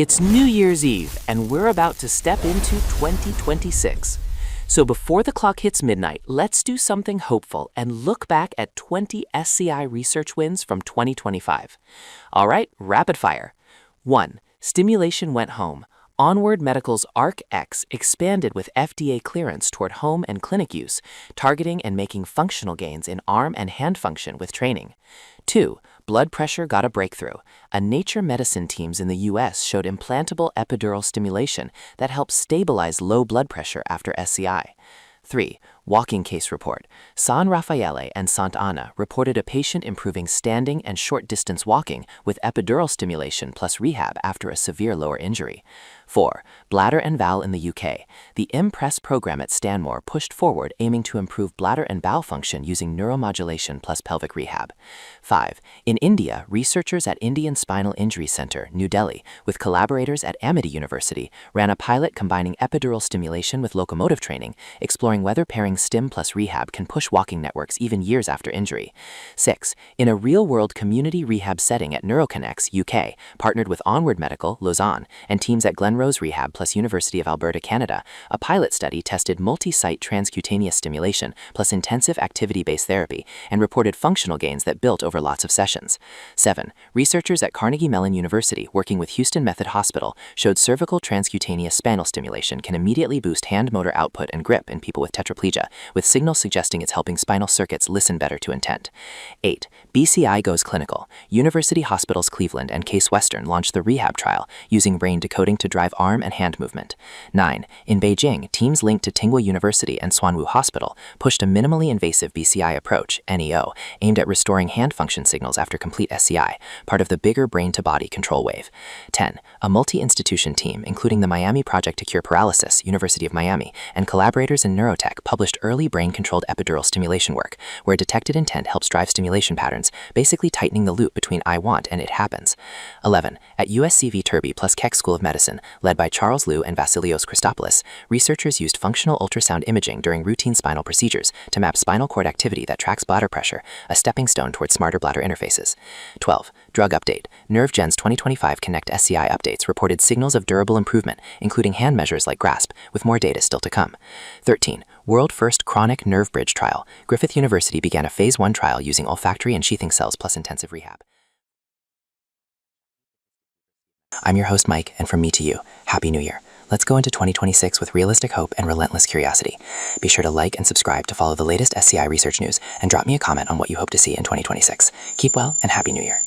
It's New Year's Eve, and we're about to step into 2026. So before the clock hits midnight, let's do something hopeful and look back at 20 SCI research wins from 2025. All right, rapid fire. 1. Stimulation went home. Onward Medical's ARC-X expanded with FDA clearance toward home and clinic use, targeting and making functional gains in arm and hand function with training. 2. Blood pressure got a breakthrough. A Nature Medicine teams in the US showed implantable epidural stimulation that helps stabilize low blood pressure after SCI. 3. Walking case report. San Raffaele and Sant'Anna reported a patient improving standing and short-distance walking with epidural stimulation plus rehab after a severe lower injury. 4. Bladder and bowel in the UK. The IMPRESS program at Stanmore pushed forward aiming to improve bladder and bowel function using neuromodulation plus pelvic rehab. 5. In India, researchers at Indian Spinal Injury Center, New Delhi, with collaborators at Amity University, ran a pilot combining epidural stimulation with locomotive training, exploring whether pairing stim plus rehab can push walking networks even years after injury. 6. In a real-world community rehab setting at NervGen UK, partnered with Onward Medical, Lausanne, and teams at Glenrose Rehab plus University of Alberta, Canada, a pilot study tested multi-site transcutaneous stimulation plus intensive activity-based therapy and reported functional gains that built over lots of sessions. 7. Researchers at Carnegie Mellon University working with Houston Method Hospital showed cervical transcutaneous spinal stimulation can immediately boost hand motor output and grip in people with tetraplegia, with signals suggesting it's helping spinal circuits listen better to intent. 8. BCI goes clinical. University Hospitals Cleveland and Case Western launched the rehab trial using brain decoding to drive arm and hand movement. 9. In Beijing, teams linked to Tsinghua University and Xuanwu Hospital pushed a minimally invasive BCI approach, NEO, aimed at restoring hand function signals after complete SCI, part of the bigger brain-to-body control wave. 10. A multi-institution team, including the Miami Project to Cure Paralysis, University of Miami, and collaborators in neurotech published early brain-controlled epidural stimulation work, where detected intent helps drive stimulation patterns, basically tightening the loop between I want and it happens. 11. At USC Turby plus Keck School of Medicine, led by Charles Liu and Vasilios Christopoulos, researchers used functional ultrasound imaging during routine spinal procedures to map spinal cord activity that tracks bladder pressure, a stepping stone toward smarter bladder interfaces. 12. Drug update. NervGen's 2025 CONNECT-SCI updates reported signals of durable improvement, including hand measures like grasp, with more data still to come. 13. World-first chronic nerve bridge trial. Griffith University began a phase 1 trial using olfactory and sheathing cells plus intensive rehab. I'm your host, Mike, and from me to you, Happy New Year. Let's go into 2026 with realistic hope and relentless curiosity. Be sure to like and subscribe to follow the latest SCI research news and drop me a comment on what you hope to see in 2026. Keep well and Happy New Year.